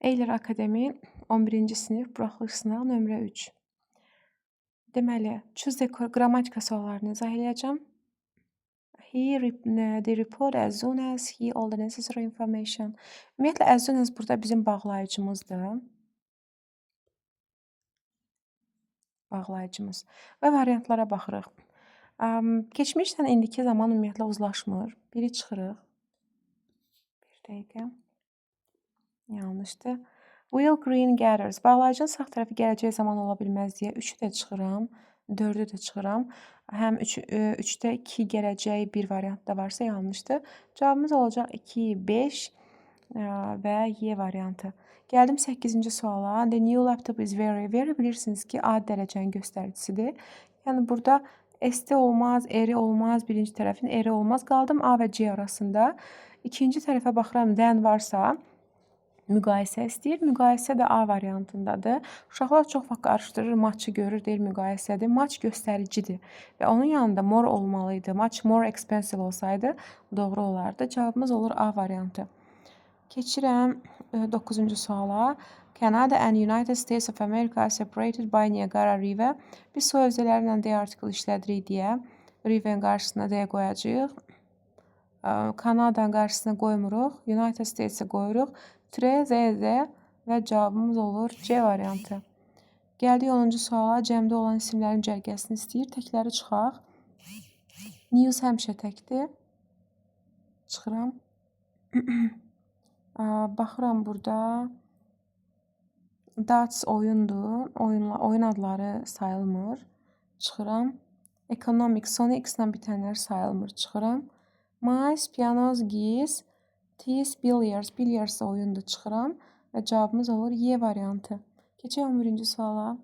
Eyler Akademi 11-ci sinif buraxılış sınağı nömrə 3. Deməli, choose the qrammatika suallarını izah eləyəcəm. The report as soon as he all the necessary information. Ümumiyyətlə, as soon as burada bizim bağlayıcımızdır. Bağlayıcımız. Və variantlara baxırıq. Keçmişlə indiki zaman ümumiyyətlə uzlaşmır. Biri çıxırıq. Bir dəqiqə. Yanlışdır. Will Green gathers. Bağlayıcının sağ tərəfi gələcək zaman ola bilməz deyə 3-ü də çıxıram, 4-ü də çıxıram. Həm 3-də 2 gələcək bir variant da varsa yanlışdır. Cavabımız olacaq 2, 5 və Y variantı. Gəldim 8-ci suala. The new laptop is very, very bilirsiniz ki, A dərəcənin göstəricisidir. Yəni burada S-də olmaz, R-i olmaz, birinci tərəfin R-i olmaz. Qaldım A və C arasında. İkinci tərəfə baxıram, then varsa müqayisə istəyir. Müqayisə də A variantındadır. Uşaqlar çox vaxt qarışdırır, matchı görür, deyir müqayisədir. Match göstəricidir və onun yanında more olmalıydı. Match more expensive olsaydı doğru olardı. Cavabımız olur A variantı. Keçirəm 9-cu suala. Canada and United States of America are separated by Niagara River. Biz soy özələrlə D artiklı işlədirik deyə riverin qarşısına D qoyacağıq. Kanadanın qarşısına qoymuruq. United States-ə qoyuruq. Z və cavabımız olur C variantı. Gəldik 10-cu suala. Cəmdə olan isimlərin cərgəsini istəyir. Təkləri çıxaq. News həmişə təkdir. Çıxıram. Baxıram burada. Darts oyundur. Oyun adları sayılmır. Çıxıram. Economic, sonu X-lə bitənlər sayılmır. Çıxıram. Mice, pianos, geese, tees, billiards. Billiards oyundur. Çıxıram. Və cavabımız olur Y variantı. Keçək 11-ci suala.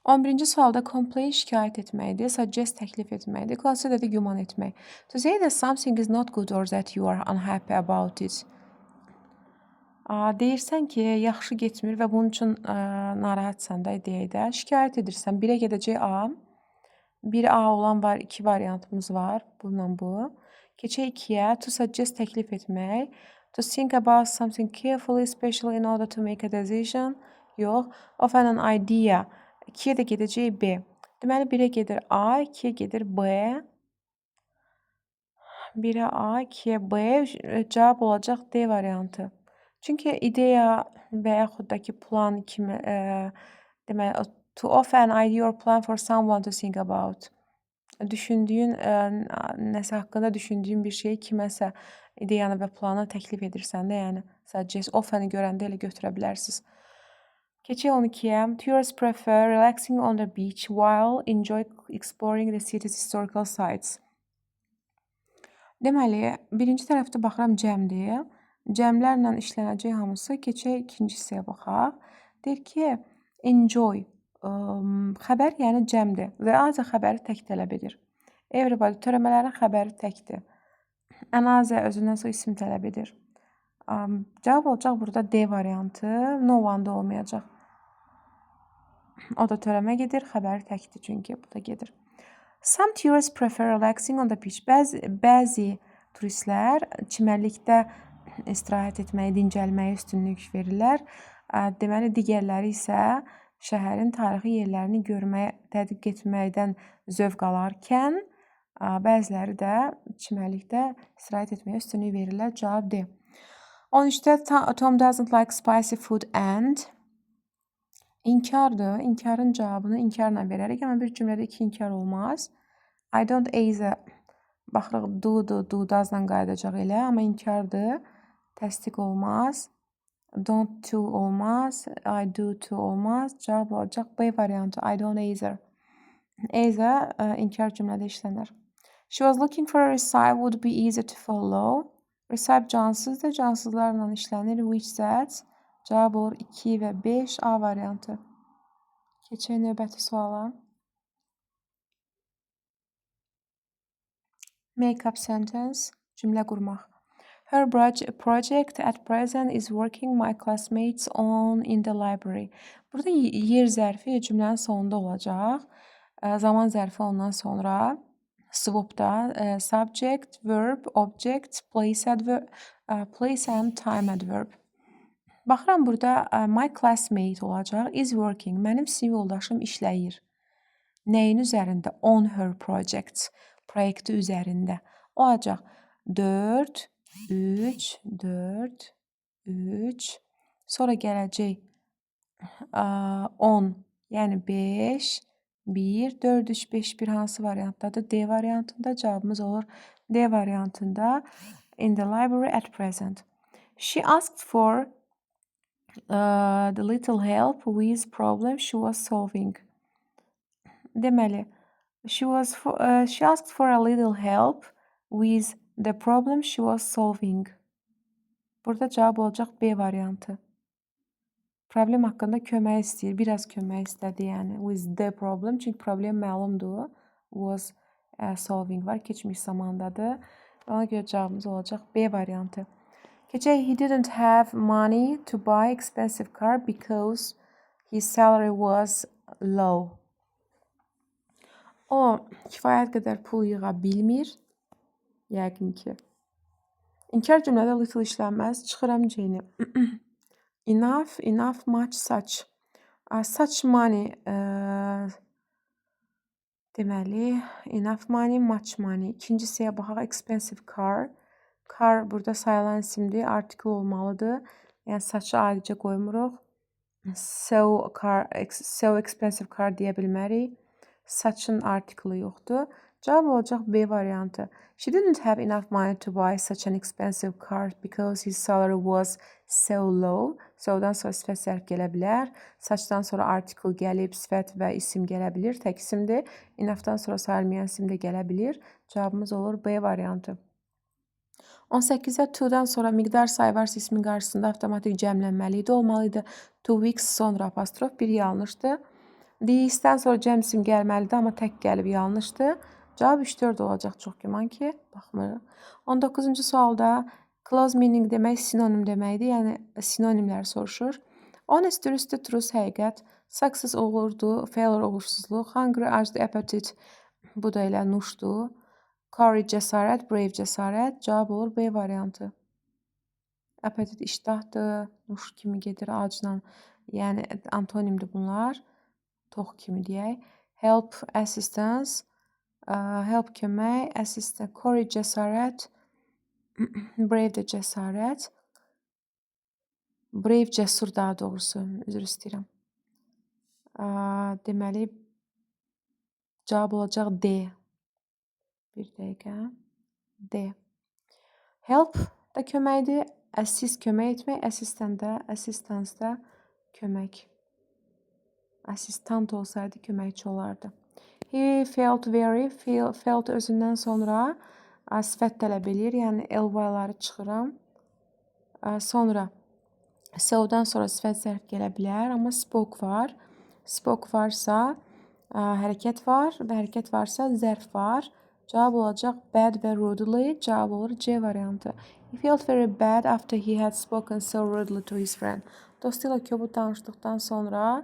On birinci sualda complain şikayət etməkdir, suggest təklif etməkdir, consider də güman etmək. To say that something is not good or that you are unhappy about it. Deyirsən ki, yaxşı getmir və bunun üçün narahatsan da deyək də. Şikayət edirsən, 1-ə gedəcək A. 1A olan var, 2 variantımız var. Bununla bu. Keçək 2-yə. To suggest təklif etmək. To think about something carefully, especially in order to make a decision. Yox. Of an idea. 2-yə də gedəcək B. Deməli, 1-ə gedir A, 2-yə gedir B. 1-ə A, 2-yə B. Cavab olacaq D variantı. Çünki ideya və yaxud da ki, plan kimi, deməli, to offer an idea or plan for someone to think about. Düşündüyün, nəsə haqqında düşündüyün bir şeyi kiməsə ideyanı və planı təklif edirsən də, yəni suggest, offer-ni görəndə elə götürə bilərsiniz. Keçək 12-yə. Tourists prefer relaxing on the beach while enjoy exploring the city's historical sites. Deməli, birinci tərəfdə baxıram cəmdir. Cəmlərlə işlənəcək hamısı. Keçək ikinci hissəyə baxaq. Deyir ki, enjoy. Xəbər yəni cəmdir. The other xəbəri tək tələb edir. Everybody törəmələrin xəbəri təkdir. Another özündən sonra isim tələb edir. Cavab olacaq burada D variantı. No one-da olmayacaq. O da törəmə gedir. Xəbəri təkdir çünki bu da gedir. Some tourists prefer relaxing on the beach. Bəzi turistlər çimərlikdə istirahət etməyi, dincəlməyi üstünlük verirlər. Deməli, digərləri isə şəhərin tarixi yerlərini görməyə, tədqiq etməkdən zövq alarkən, bəziləri də çimərlikdə istirahət etməyə üstünlük verirlər. Cavab D. 13-də Tom doesn't like spicy food and inkardır. İnkarın cavabını inkarla verərik, amma bir cümlədə 2 inkar olmaz. I don't either. Baxırıq, do doesla qayıdacaq elə, amma inkardır. Təsdiq olmaz. Don't to olmaz. I do to olmaz. Cavab olacaq B variantı. I don't either. Either inkar cümlədə işlənir. She was looking for a recipe would be easy to follow. Recipe cansızdır. Cansızlarla işlənir. Which that. Cavab olur 2 və 5 A variantı. Keçək növbəti suala. Make up sentence. Cümlə qurmaq. Her project at present is working my classmates on in the library. Burada yer zərfi cümlənin sonunda olacaq. Zaman zərfi ondan sonra. Swap'da subject, verb, object, place adverb, place and time adverb. Baxıram burada my classmate olacaq. Is working. Mənim sinif yoldaşım işləyir. Nəyin üzərində? On her project. Proyekti üzərində. Olacaq 4, 3, 4, 3. Sonra gələcək 10, yəni 5, 1, 4, 3, 5, 1 hansı variantdadır? D variantında. Cavabımız olur D variantında. In the library at present. She asked for the little help with problem she was solving. Deməli, she asked for a little help with the problem she was solving. Burada cavab olacaq B variantı. Problem haqqında kömək istəyir, biraz kömək istədi, yəni with the problem, çünki problem məlumdur. Was solving var, keçmiş zamandadır. Ona görə cavabımız olacaq B variantı. Keçək, he didn't have money to buy expensive car because his salary was low. O kifayət qədər pul yığa bilmir. Yəqin ki. İnkar cümlədə little işlənməz. Çıxıram J-ni. Enough, much, such. Such money deməli, enough money, much money. İkincisiyə baxaq, expensive car. Car burada sayılan isimdir, article olmalıdır. Yəni such-ı ayrıca qoymuruq. So expensive car deyə bilmərik. Such-ın article yoxdur. Cavab olacaq B variantı. She didn't have enough money to buy such an expensive car because his salary was so low. So-dan sonra sifət zərf gələ bilər. Such-dan sonra article gəlib, sifət və isim gələ bilir. Tək isimdir. Enough-dan sonra sayılmayan isim də gələ bilir. Cavabımız olur B variantı. 18-ə to-dan sonra miqdar sayı varsa ismin qarşısında avtomatik cəmlənməli idi, olmalıydı. 2 weeks sonra apostrof, bir yanlışdır. This-dən sonra cəm isim gəlməlidir, amma tək gəlib yanlışdır. Cavab 3-4 olacaq, çox güman ki, baxmırıq. 19-cu sualda close meaning demək sinonim deməkdir, yəni sinonimlər soruşur. Honest, dürüstlük, truth, həqiqət, success uğurdur, failure uğursuzluq, hungry, acdı, appetite, bu da elə nuşdur. Courage, cəsarət, brave, cəsarət, cavab olur B variantı. Appetite iştahdır, nuş kimi gedir acla, yəni antonimdir bunlar. Tox kimi deyək. Help, assistance, help kömək, assistance, courage, cəsarət, brave də cəsarət. Brave cəsur daha doğrusu, üzr istəyirəm. Deməli, cavab olacaq D. Bir dəqiqə. D. Help da köməkdir, assist kömək etmək, assistance da kömək. Assistant olsaydı köməkçi olardı. He felt very, felt özündən sonra sifət tələb edir, yəni ly-ları çıxıram. Sonra so-dan sonra sifət zərf gələ bilər, amma spoke var. Spoke varsa hərəkət var və hərəkət varsa zərf var. Cavab olacaq bad və rudely. Cavab olur C variantı. He felt very bad after he had spoken so rudely to his friend. Dostu ilə kobud danışdıqdan sonra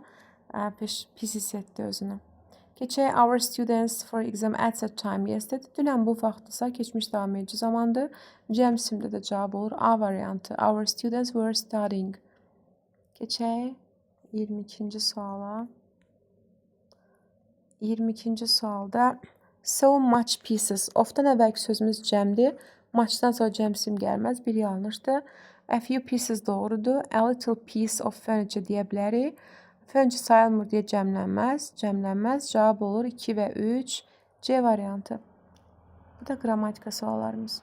pis hiss etdi özünü. Keçək, our students for exam at that time yesterday. Dünən bu vaxtdırsa keçmiş davam edici zamandır. Cəm isimdə də cavab olur A variantı. Our students were studying. Keçək 22-ci suala. 22-ci sualda so much pieces. Of-dan əvvəlki sözümüz cəmdir. Much-dan sonra cəm isim gəlməz. Bir yanlışdır. A few pieces doğrudur. A little piece of furniture deyə bilərik. Furniture sayılmır deyə cəmlənməz. Cavab olur 2 və 3. C variantı. Bu da qrammatika suallarımız.